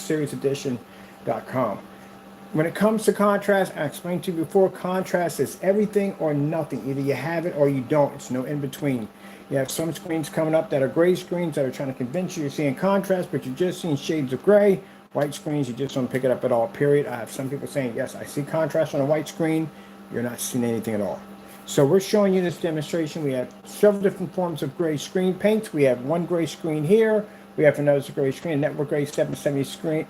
BlackSeriesEdition.com. When it comes to contrast, I explained to you before, contrast is everything or nothing. Either you have it or you don't. It's no in between. You have some screens coming up that are gray screens that are trying to convince you you're seeing contrast, but you're just seeing shades of gray. White screens, you just don't pick it up at all, period. I have some people saying, yes, I see contrast on a white screen. You're not seeing anything at all. So we're showing you this demonstration. We have several different forms of gray screen paints. We have one gray screen here. We have another gray screen, Network Gray 770 screen,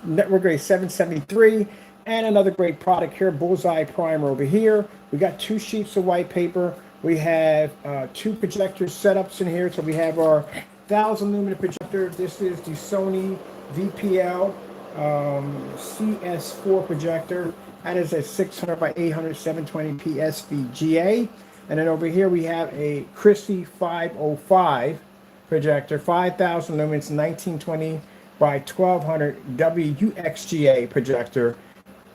Network Gray 773, and another great product here, Bullseye Primer over here. We got 2 sheets of white paper. We have 2 projector setups in here. So we have our 1000 lumen projector. This is the Sony VPL CS4 projector. That is a 600 by 800 720p SVGA. And then over here we have a Christie 505 projector, 5000 lumens, 1920 by 1200 WUXGA projector.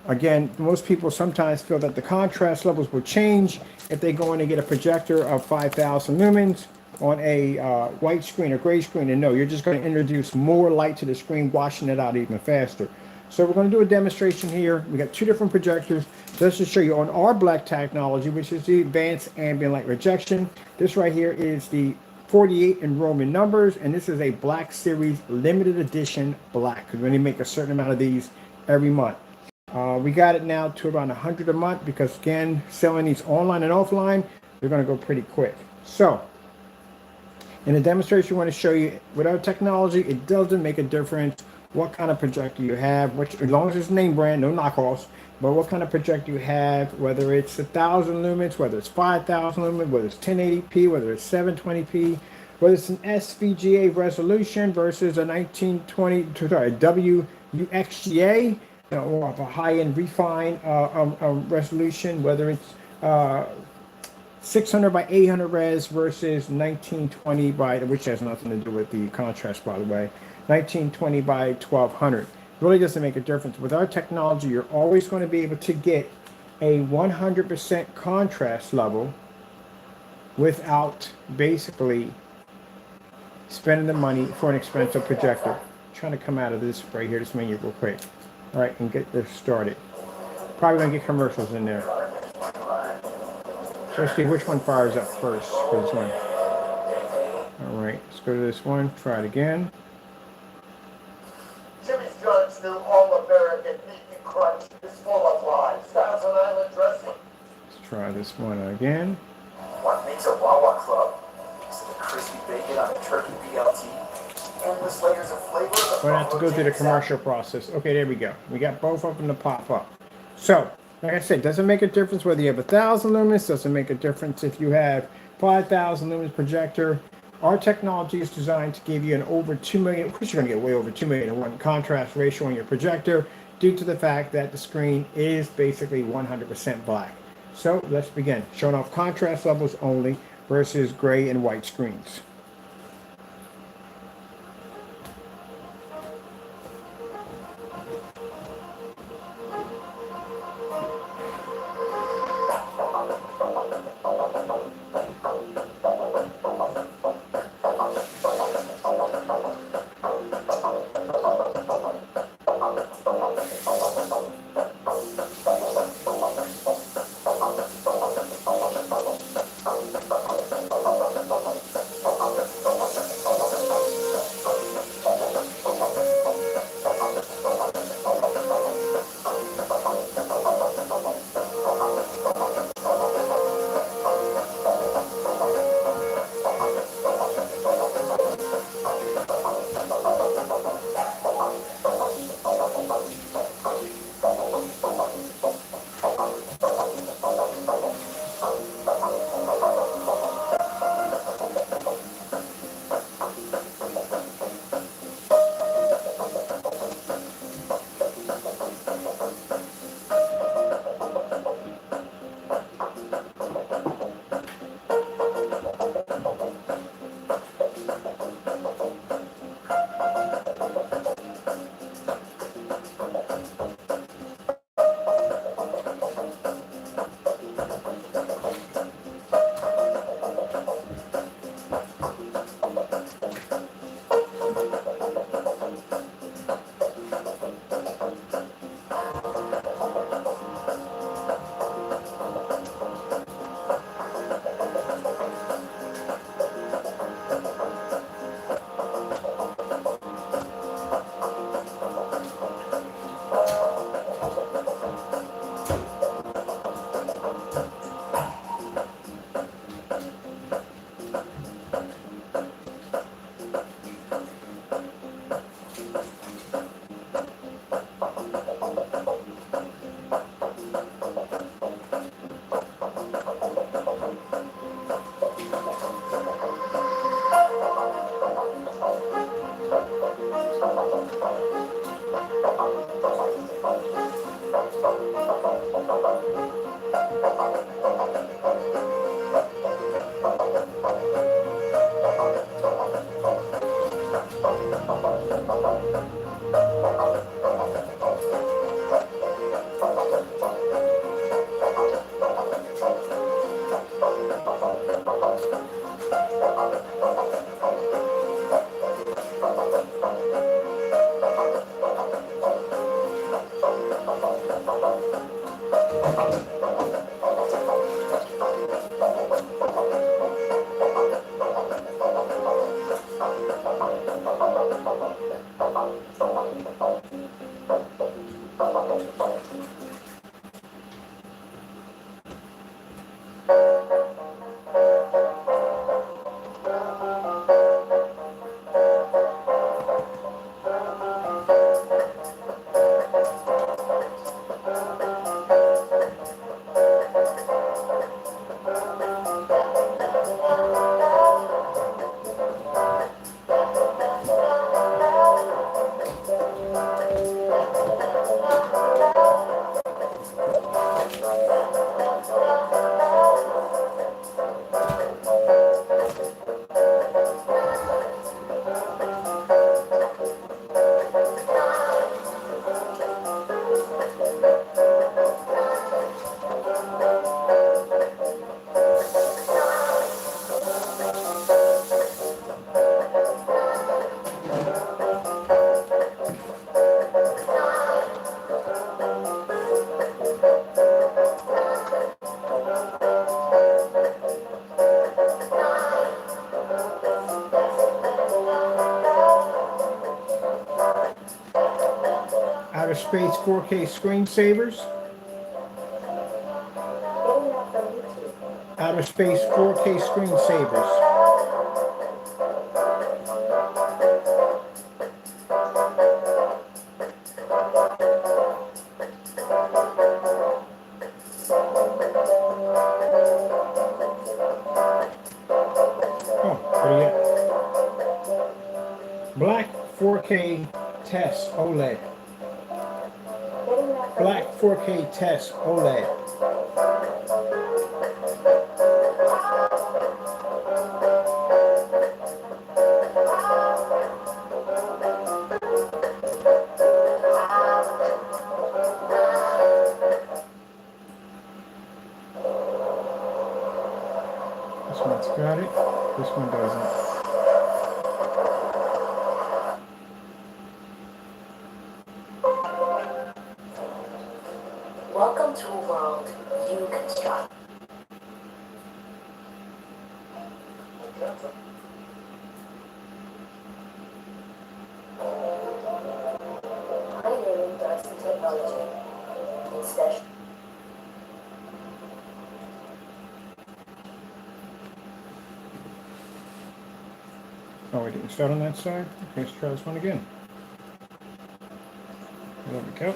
Again, most people sometimes feel that the contrast levels will change if they go in and get a projector of 5000 lumens on a white screen or gray screen. And no, you're just going to introduce more light to the screen, washing it out even faster. So we're going to do a demonstration here. We got 2 different projectors. Let's just show you on our black technology, which is the advanced ambient light rejection. This right here is the 48 in Roman numbers, and this is a Black Series limited edition black, because we only make a certain amount of these every month. We got it now to around 100 a month, because again, selling these online and offline, they're going to go pretty quick. So in the demonstration, I want to show you with our technology, it doesn't make a difference what kind of projector you have, which, as long as it's name brand, no knockoffs, but what kind of projector you have, whether it's 1000 lumens, whether it's 5000 lumens, whether it's 1080p, whether it's 720p, whether it's an SVGA resolution versus a 1920, WUXGA, or of a high-end refined resolution, whether it's 600 by 800 res versus 1920 by, which has nothing to do with the contrast, by the way, 1920 by 1200. It really doesn't make a difference. With our technology, you're always going to be able to get a 100% contrast level without basically spending the money for an expensive projector. I'm trying to come out of this right here, this menu real quick. All right, and get this started. Probably going to get commercials in there. So let's see which one fires up first for this one. All right, let's go to this one. Try it again. Jimmy John's new All-American Meat and Crunch is full of lies. Thousand Island dressing. Let's try this one again. What makes a Wawa Club? Is it a crispy bacon on a turkey BLT? Endless layers of flavor. We're going to have to go through the commercial process. Okay, there we go. We got both of them to pop up. So, like I said, doesn't make a difference whether you have 1000 lumens. Doesn't make a difference if you have 5000 lumens projector. Our technology is designed to give you an over 2 million, of course you're going to get way over 2 million in one contrast ratio on your projector, due to the fact that the screen is basically 100% black. So let's begin. Showing off contrast levels only versus gray and white screens. Outer space 4K screensavers. Outer space 4K screensavers. Black 4K test OLED. Black 4K test OLED. This one's got it. This one doesn't. Welcome to a world you construct. Pioneering Darcy technology. Instead. Oh, we didn't start on that side? Okay, let's try this one again. There we go.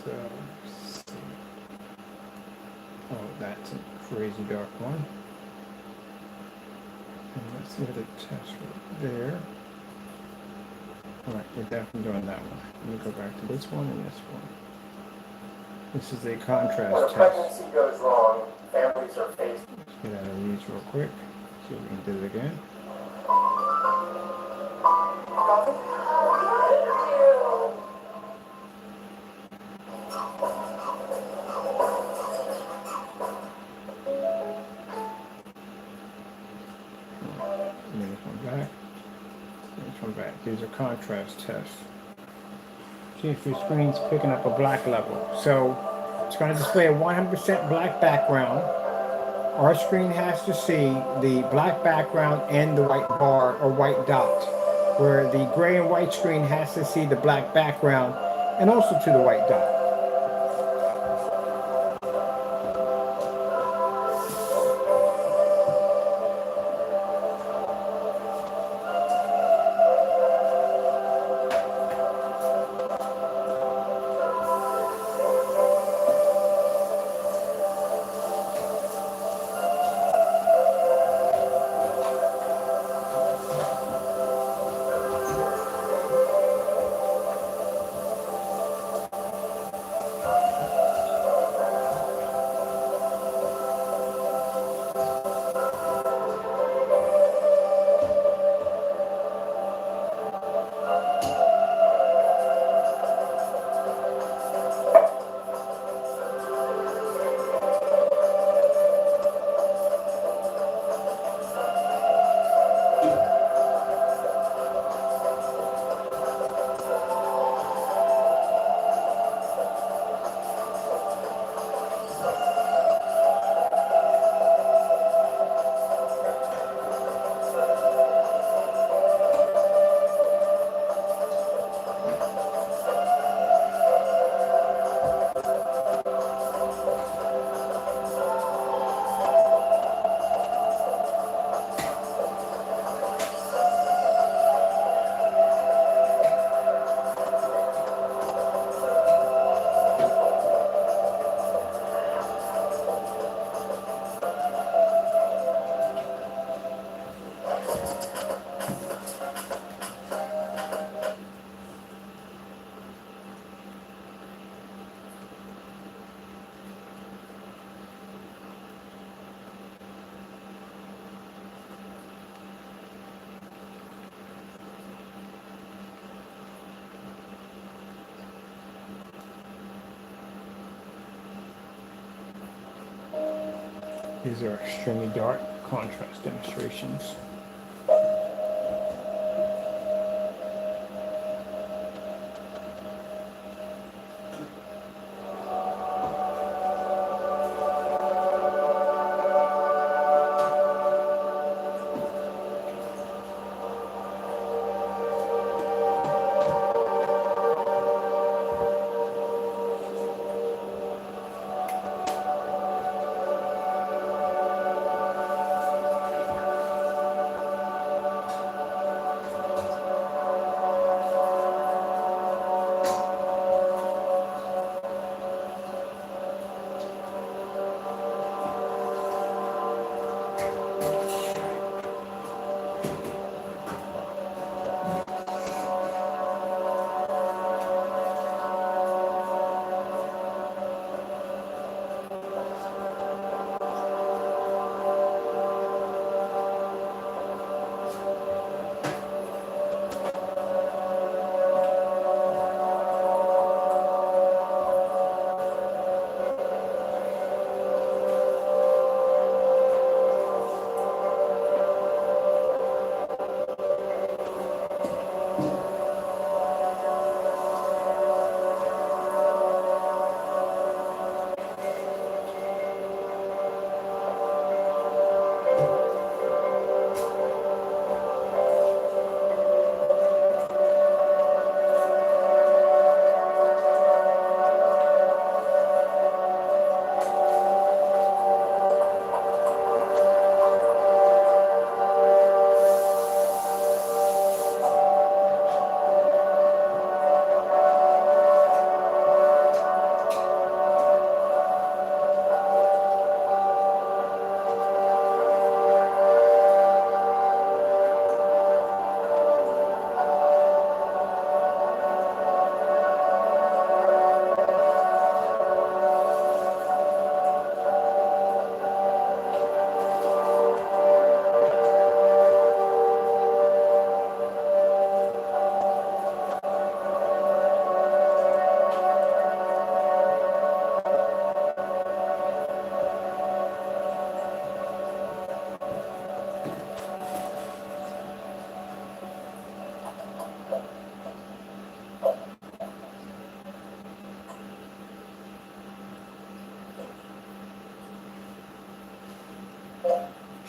So, let's see. Oh, that's a crazy dark one. And let's see the test right there. Alright, we're definitely doing that one. Let me go back to this one and this one. This is a When a contrast test. pregnancy goes wrong, families are faced. Let's get out of these real quick. See if we can do it again. Bring this one back. This one back. These are contrast tests. See if your screen's picking up a black level. So it's going to display a 100% black background. Our screen has to see the black background and the white bar or white dot, where the gray and white screen has to see the black background and also to the white dot. These are extremely dark contrast demonstrations.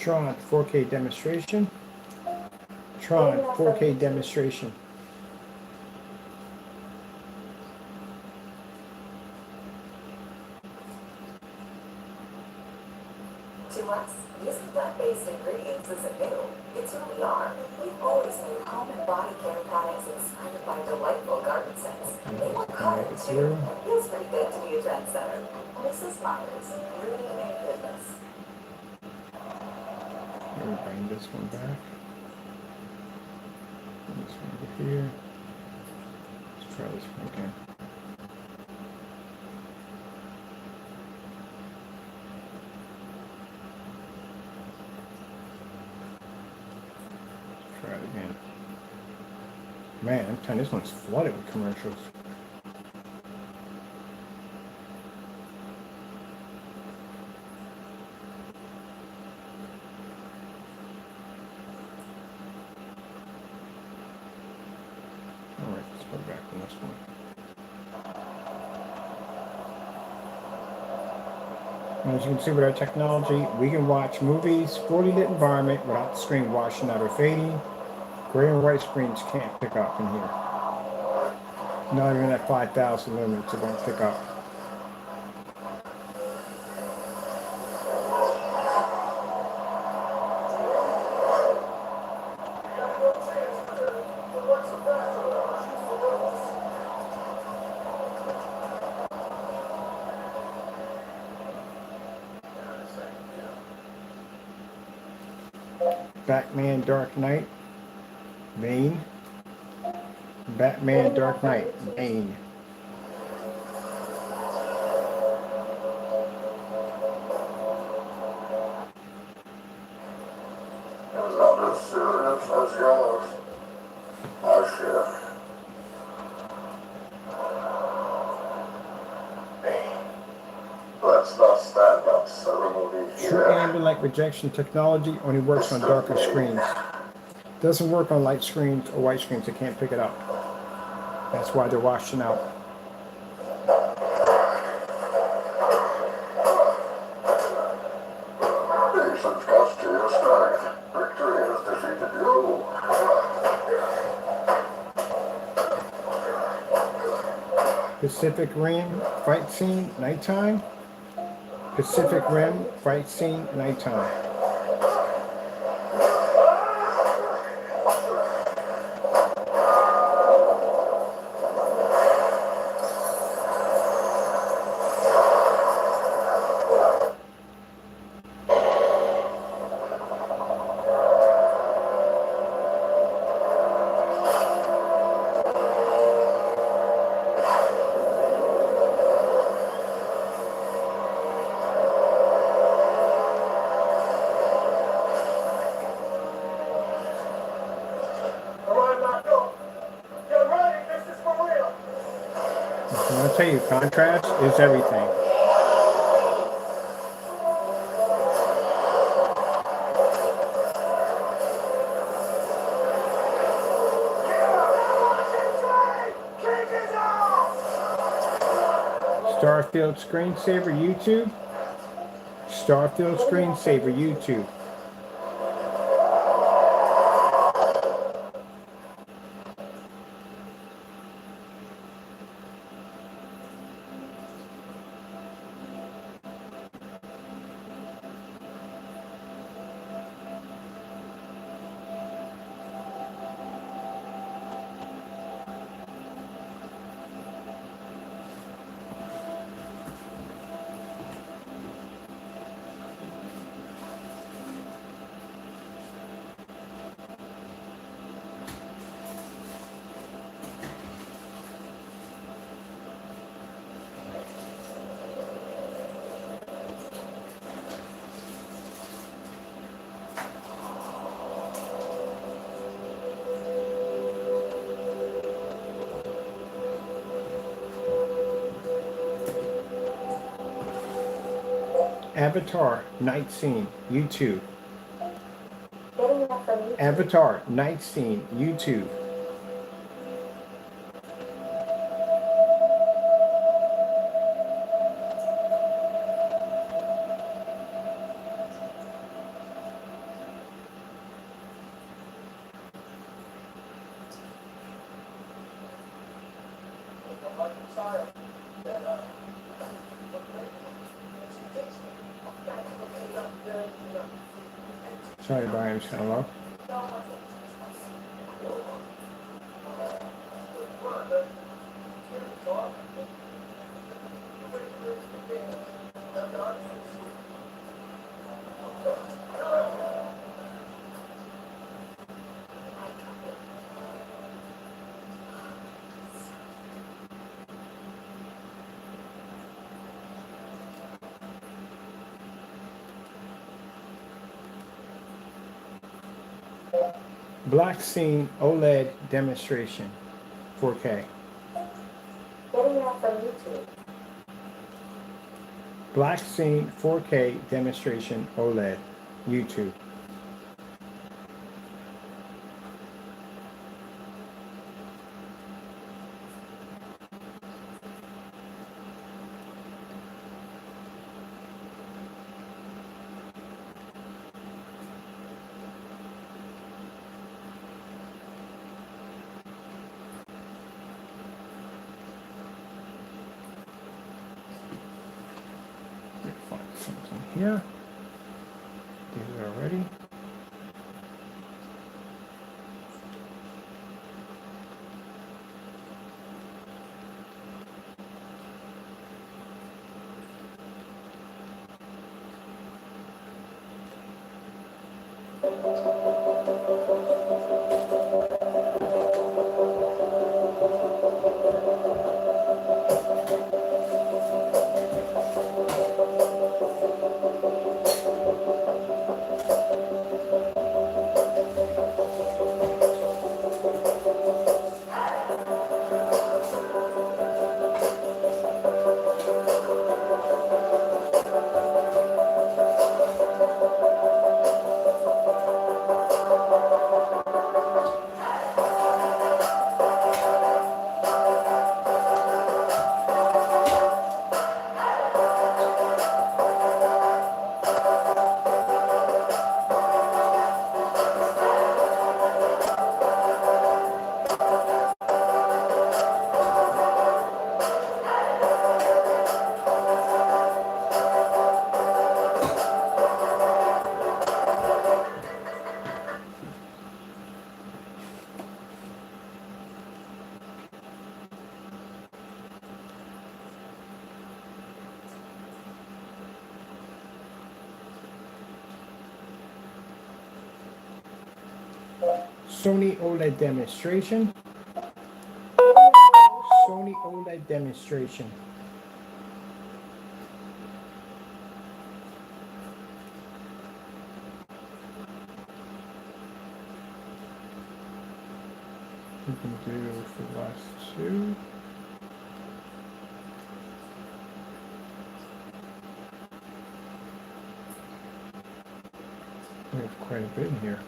Tron 4K demonstration. Tron 4K demonstration. To us, using plant-based ingredients isn't new. It's who we are. We've always made home and body care products inspired by delightful garden scents. They look hard too. It feels pretty good to be a trendsetter. Mrs. Myers, rooted in goodness. Let me bring this one back. This one over here. Let's try this one again. Try it again. Man, I'm telling you, this one's flooded with commercials. Alright, let's go back on this one. As you can see with our technology, we can watch movies, fully lit environment without the screen washing out or fading. Gray and white screens can't pick up in here. Not even at 5,000 lumens it won't pick up. Batman Dark Knight, Bane. Batman Dark Knight, Bane. Not as serious as yours. I share. Let's not stand up ceremony True here. ambient light rejection technology only works on darker screens. Doesn't work on light screens or white screens. They can't pick it up. That's why they're washing out. Patience cost you your strength. Victory has defeated you. Pacific Rim fight scene, nighttime. Pacific Rim fight scene, nighttime. I'll tell you, contrast is everything. Starfield screensaver YouTube. Starfield screensaver YouTube. Avatar night scene YouTube. Getting that from YouTube. Avatar night scene YouTube. Sorry, Brian, it's kind of low. Black Scene OLED demonstration, 4K. Getting that from YouTube. Black Scene 4K demonstration OLED, YouTube. Find something here. These are ready. Sony OLED demonstration. Sony OLED demonstration. We can do for the last two. We have quite a bit in here.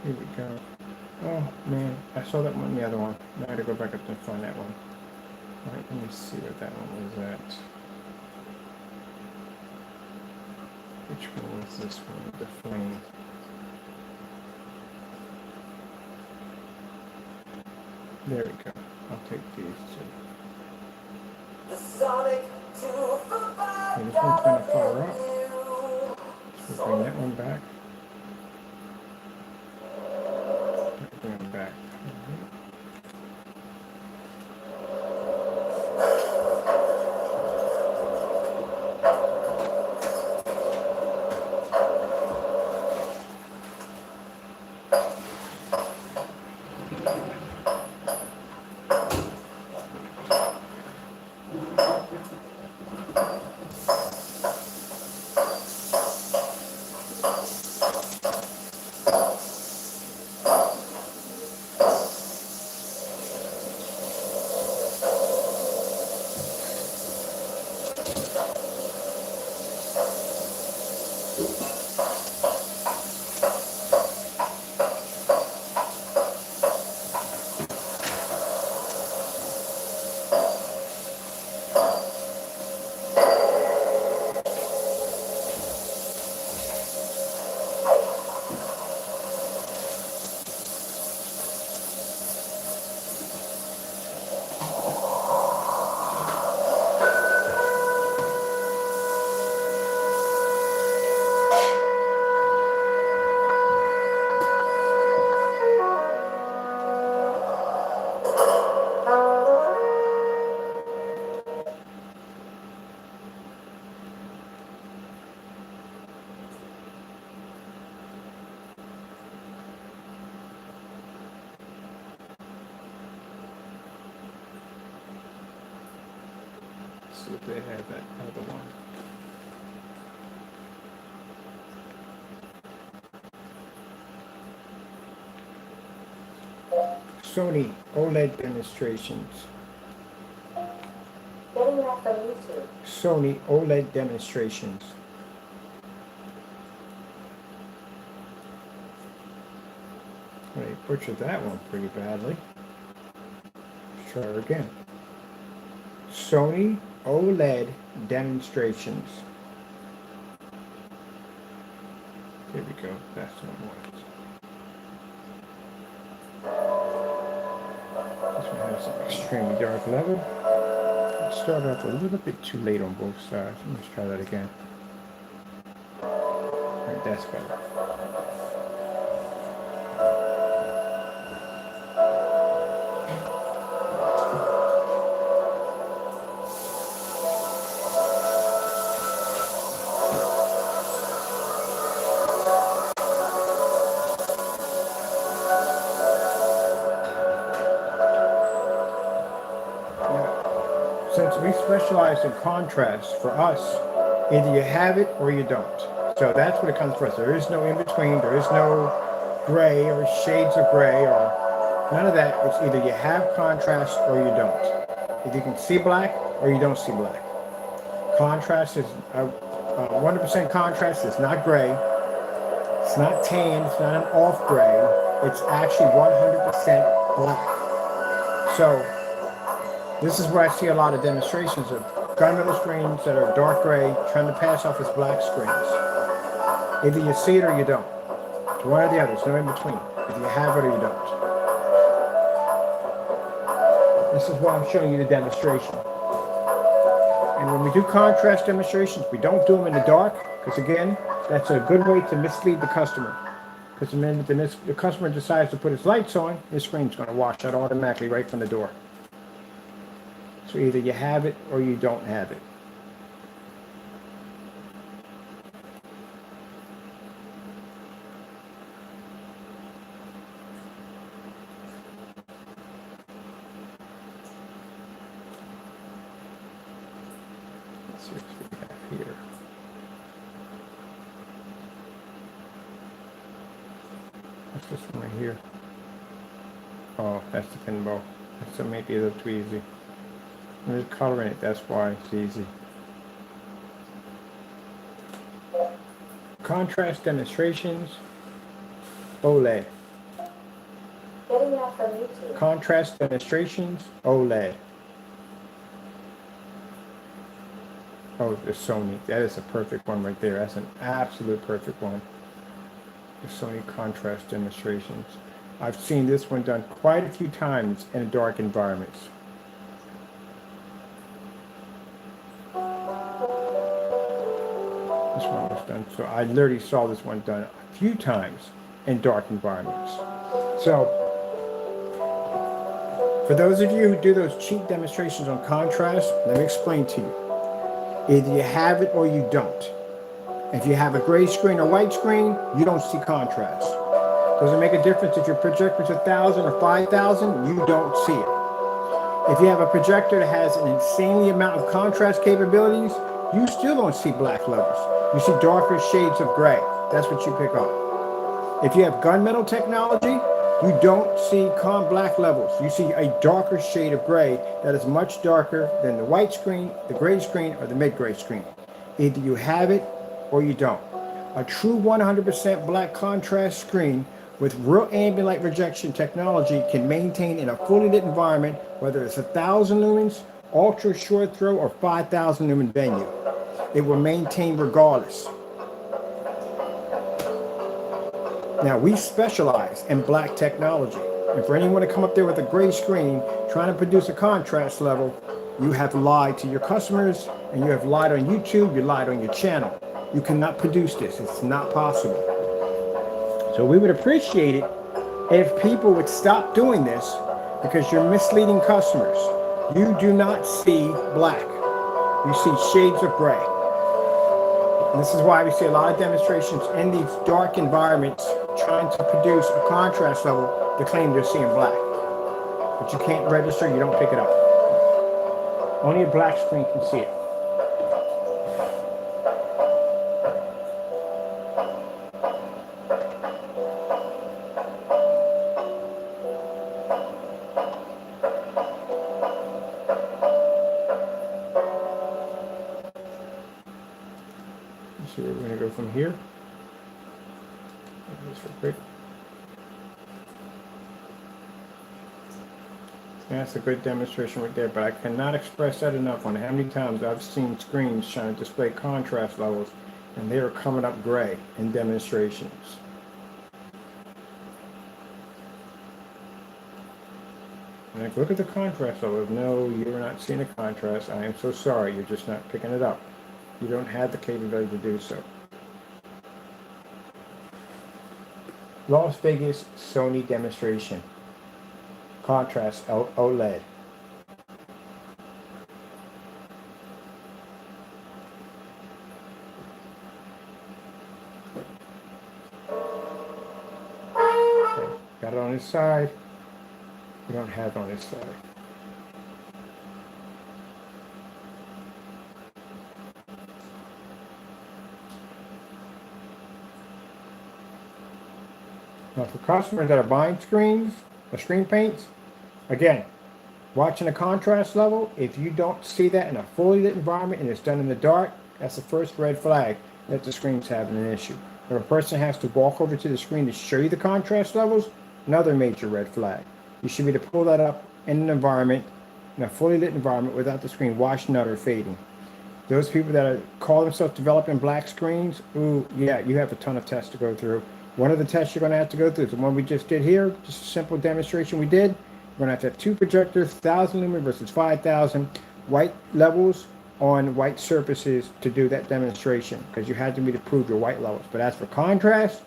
Here we go. Oh man, I saw that one, the other one. Now I gotta go back up and find that one. Alright, let me see what that one was at. Which one was this one? The flame. There we go. I'll take these two. The Sonic Okay, this one's kind of far up. So we'll bring that one back. Bring it back. see if they have that other one. Sony OLED demonstrations. Getting that from YouTube. Sony OLED demonstrations. They butchered that one pretty badly. Let's try her again. Sony OLED demonstrations. There we go. That's what it was. This one has an extremely dark level. It started off a little bit too late on both sides. Let's try that again. Alright, that's better. Since we specialize in contrast, for us, either you have it or you don't. So that's what it comes for us. There is no in between. There is no gray or shades of gray or none of that. It's either you have contrast or you don't. If you can see black or you don't see black. Contrast is 100% contrast is not gray. It's not tan. It's not an off gray. It's actually 100% black. So this is where I see a lot of demonstrations of gunmetal screens that are dark gray trying to pass off as black screens. Either you see it or you don't. It's one or the other. There's no in between. If you have it or you don't. This is why I'm showing you the demonstration. And when we do contrast demonstrations, we don't do them in the dark, because again, that's a good way to mislead the customer. Because the minute the customer decides to put his lights on, his screen's going to wash out automatically right from the door. So either you have it or you don't have it. Let's see what we have here. What's this one right here? Oh, that's the pinball. So maybe a little too easy. There's color in it, that's why it's easy. Contrast demonstrations, OLED. Getting that from YouTube. Contrast demonstrations, OLED. Oh, the Sony. That is a perfect one right there. That's an absolute perfect one. The Sony contrast demonstrations. I've seen this one done quite a few times in dark environments. This one was done. So I literally saw this one done a few times in dark environments. So for those of you who do those cheap demonstrations on contrast, let me explain to you. Either you have it or you don't. If you have a gray screen or white screen, you don't see contrast. Does it make a difference if your projector's 1,000 or 5,000? You don't see it. If you have a projector that has an insanely amount of contrast capabilities, you still don't see black levels. You see darker shades of gray. That's what you pick up. If you have gunmetal technology, you don't see black levels. You see a darker shade of gray that is much darker than the white screen, the gray screen, or the mid-gray screen. Either you have it or you don't. A true 100% black contrast screen with real ambient light rejection technology can maintain in a fully lit environment, whether it's 1,000 lumens, ultra short throw, or 5,000 lumen venue. It will maintain regardless. Now, we specialize in black technology. And for anyone to come up there with a gray screen trying to produce a contrast level, you have lied to your customers, and you have lied on YouTube, you lied on your channel. You cannot produce this. It's not possible. So we would appreciate it if people would stop doing this, because you're misleading customers. You do not see black. You see shades of gray. And this is why we see a lot of demonstrations in these dark environments trying to produce a contrast level to claim they're seeing black. But you can't register, you don't pick it up. Only a black screen can see it. from here. Just for quick. That's a good demonstration right there, but I cannot express that enough on how many times I've seen screens trying to display contrast levels and they are coming up gray in demonstrations. Like, look at the contrast level. No, you're not seeing a contrast. I am so sorry. You're just not picking it up. You don't have the capability to do so. Las Vegas Sony demonstration. Contrast OLED. Okay, got it on this side. We don't have it on this side. Now for customers that are buying screens or screen paints, again, watching the contrast level, if you don't see that in a fully lit environment and it's done in the dark, that's the first red flag that the screen's having an issue. If a person has to walk over to the screen to show you the contrast levels, another major red flag. You should be able to pull that up in an environment, in a fully lit environment without the screen washing out or fading. Those people that call themselves developing black screens, ooh, yeah, you have a ton of tests to go through. One of the tests you're going to have to go through is the one we just did here, just a simple demonstration we did. We're going to have two projectors, 1,000 lumen versus 5,000 white levels on white surfaces to do that demonstration, because you had to be to prove your white levels. But as for contrast,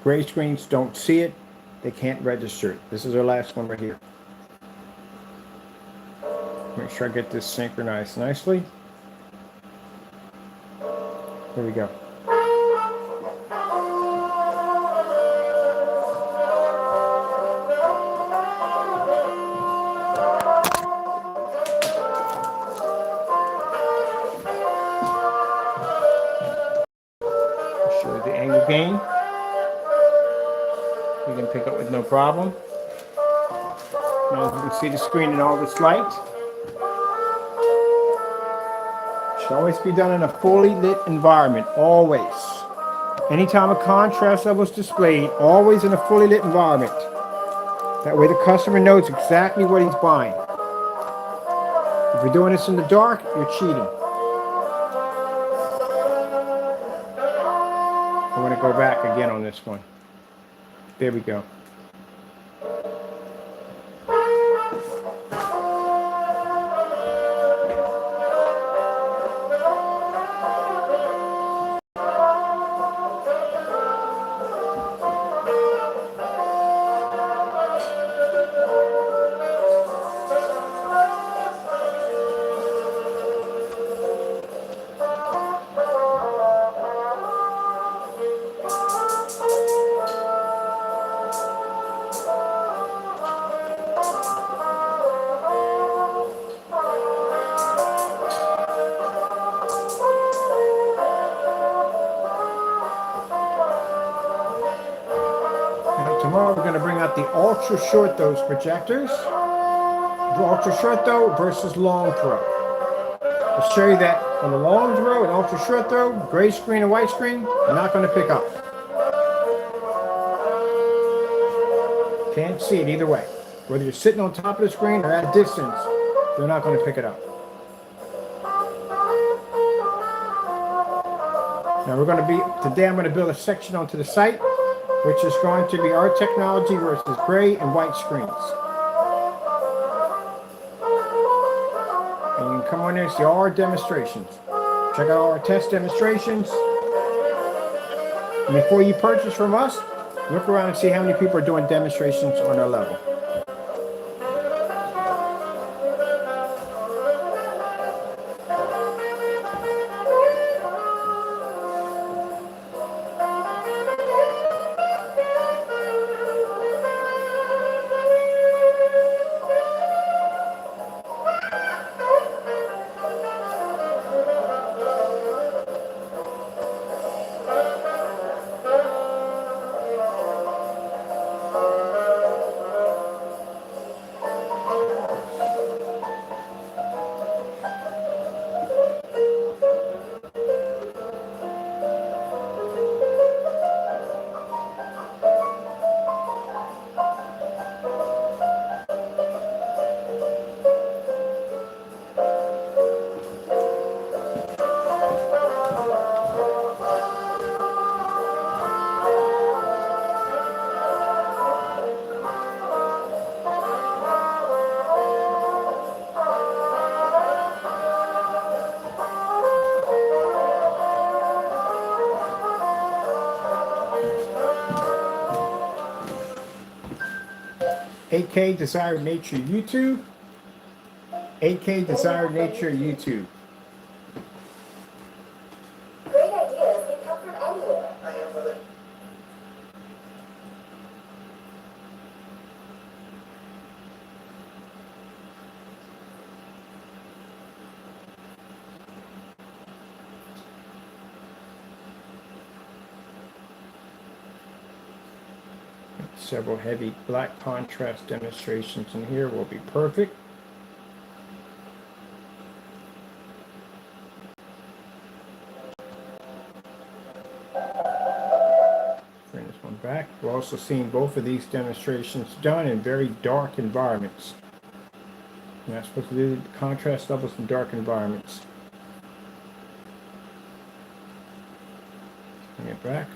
gray screens don't see it. They can't register it. This is our last one right here. Make sure I get this synchronized nicely. Here we go. Show you the angle gain. You can pick up with no problem. Now you can see the screen in all its light. Should always be done in a fully lit environment, always. Anytime a contrast level is displayed, always in a fully lit environment. That way the customer knows exactly what he's buying. If you're doing this in the dark, you're cheating. I'm going to go back again on this one. There we go. Tomorrow we're going to bring out the ultra short dose projectors. The ultra short throw versus long throw. I'll show you that on the long throw and ultra short throw, gray screen and white screen, they're not going to pick up. Can't see it either way. Whether you're sitting on top of the screen or at a distance, they're not going to pick it up. Now today I'm going to build a section onto the site, which is going to be our technology versus gray and white screens. And you can come on there and see all our demonstrations. Check out all our test demonstrations. And before you purchase from us, look around and see how many people are doing demonstrations on our level. 8K Desired Nature YouTube. 8K Desired Nature YouTube. Great ideas can come from anywhere. I am with it. Several heavy black contrast demonstrations in here will be perfect. Bring this one back. We're also seeing both of these demonstrations done in very dark environments. You're not supposed to do the contrast levels in dark environments. Bring it back.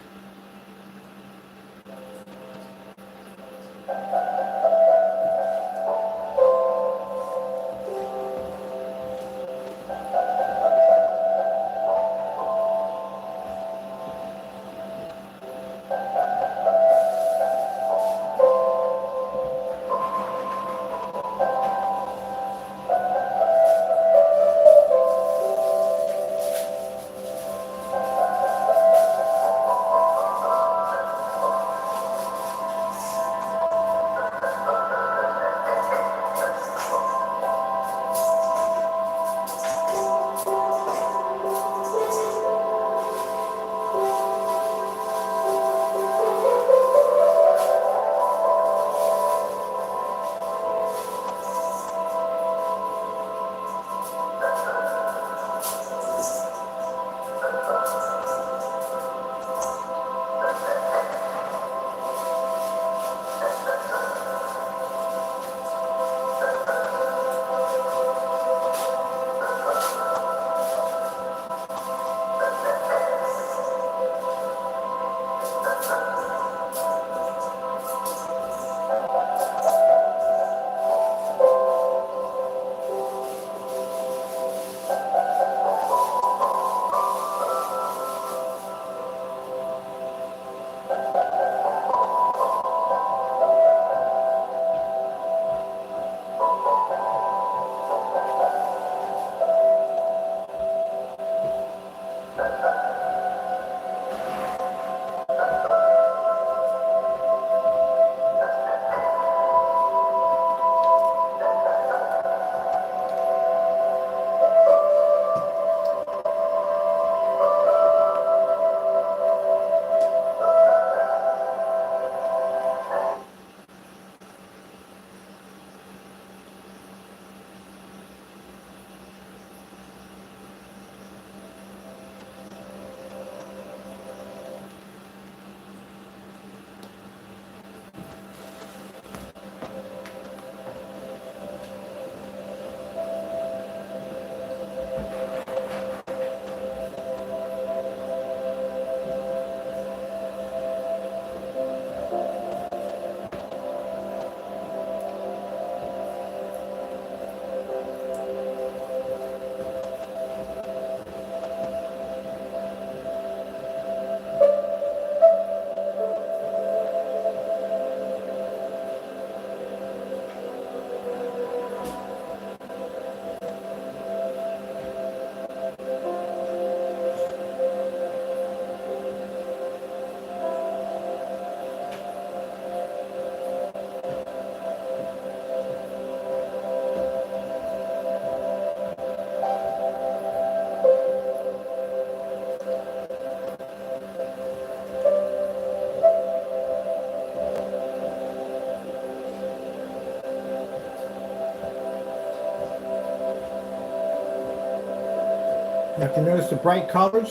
You have to notice the bright colors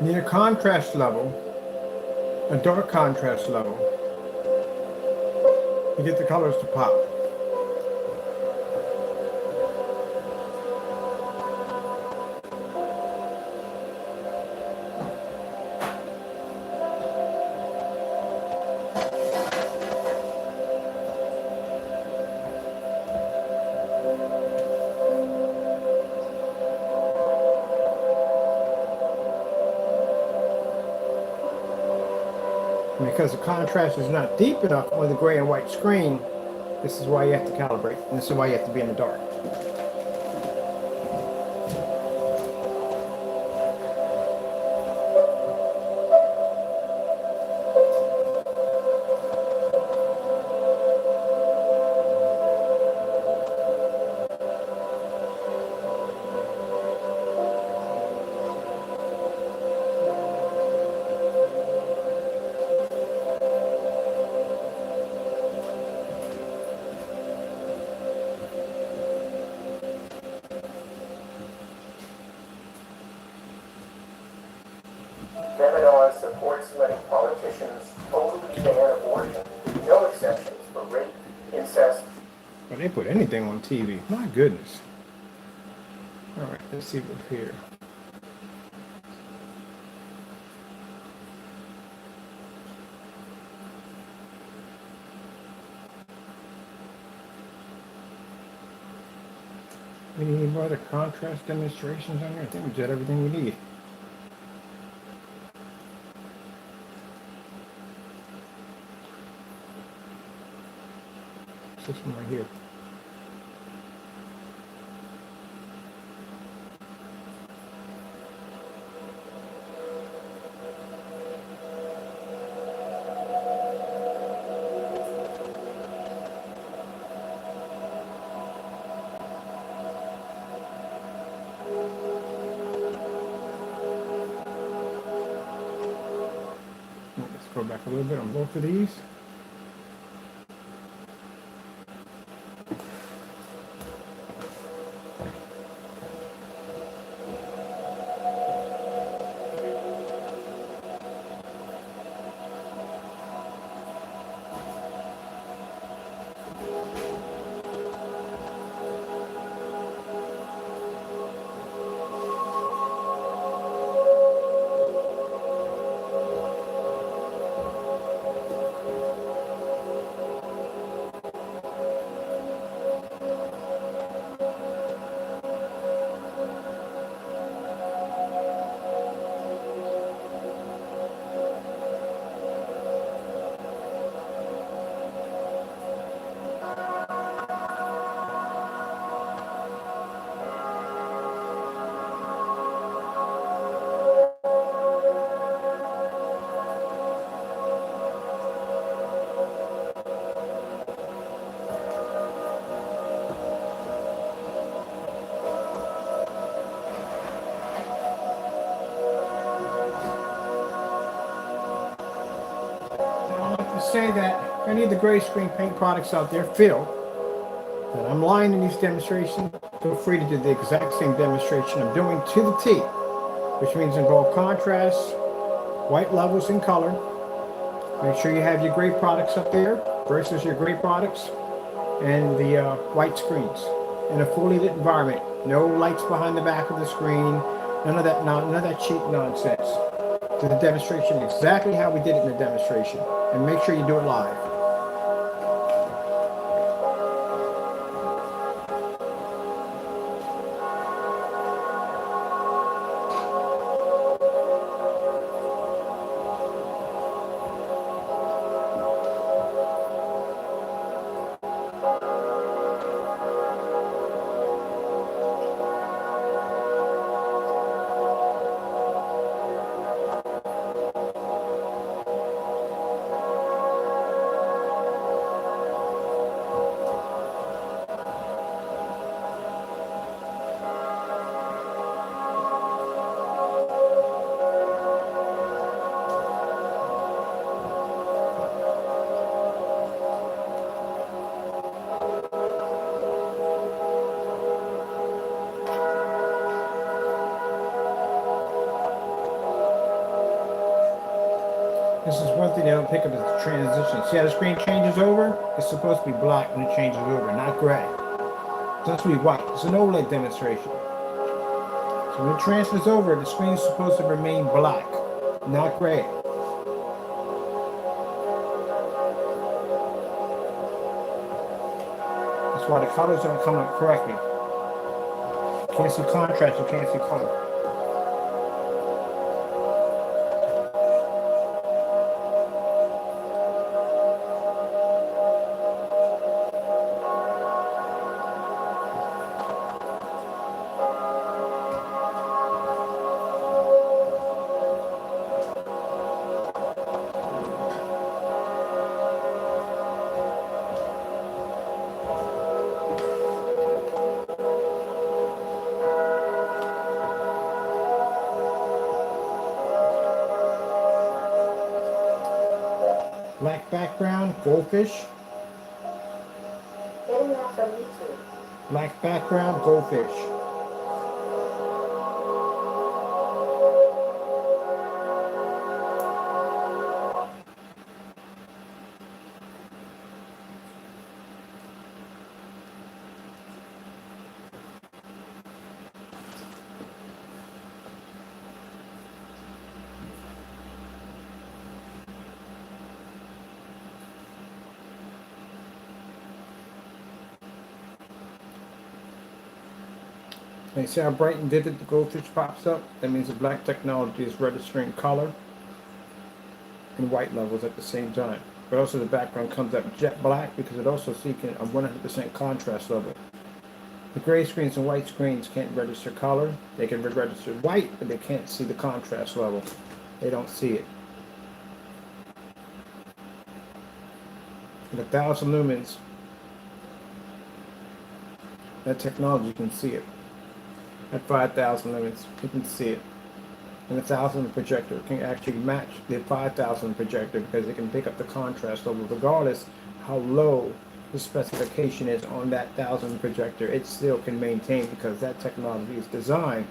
near contrast level, a dark contrast level. You get the colors to pop. because the contrast is not deep enough on the gray and white screen, this is why you have to calibrate, and this is why you have to be in the dark. Kavanaugh supports letting politicians totally ban abortion, no exceptions for rape, incest. But they put anything on TV. My goodness. All right, let's see what's here. Any other contrast demonstrations on here? I think we did everything we need. This one right here. Let's go back a little bit on both of these. Say that any of the gray screen paint products out there feel that I'm lying in these demonstrations, feel free to do the exact same demonstration I'm doing to the T, which means involve contrast, white levels, and color. Make sure you have your gray products up there versus your gray products and the white screens in a fully lit environment. No lights behind the back of the screen, none of that cheap nonsense. Do the demonstration exactly how we did it in the demonstration, and make sure you do it live. This is one thing they don't pick up is the transition. See how the screen changes over? It's supposed to be black when it changes over, not gray. It's supposed to be white. It's an OLED demonstration. So when it transfers over, the screen is supposed to remain black, not gray. That's why the colors don't come up correctly. You can't see contrast, you can't see color. black background, goldfish. Getting that from YouTube. Black background, goldfish. And you see how bright and vivid the goldfish pops up? That means the black technology is registering color and white levels at the same time. But also the background comes up jet black because it also seeking a 100% contrast level. The gray screens and white screens can't register color. They can register white, but they can't see the contrast level. They don't see it. At 1,000 lumens, that technology can see it. At 5,000 lumens, you can see it. And 1,000 projector can actually match the 5,000 projector because it can pick up the contrast level regardless how low the specification is on that 1,000 projector. It still can maintain because that technology is designed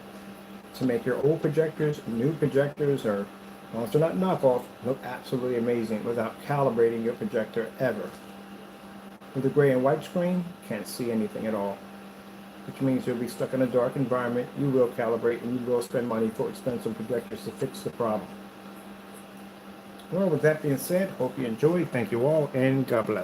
to make your old projectors, new projectors, or well, if they're not knockoff, look absolutely amazing without calibrating your projector ever. With a gray and white screen, can't see anything at all. Which means you'll be stuck in a dark environment, you will calibrate, and you will spend money for expensive projectors to fix the problem. Well, with that being said, hope you enjoyed. Thank you all, and God bless.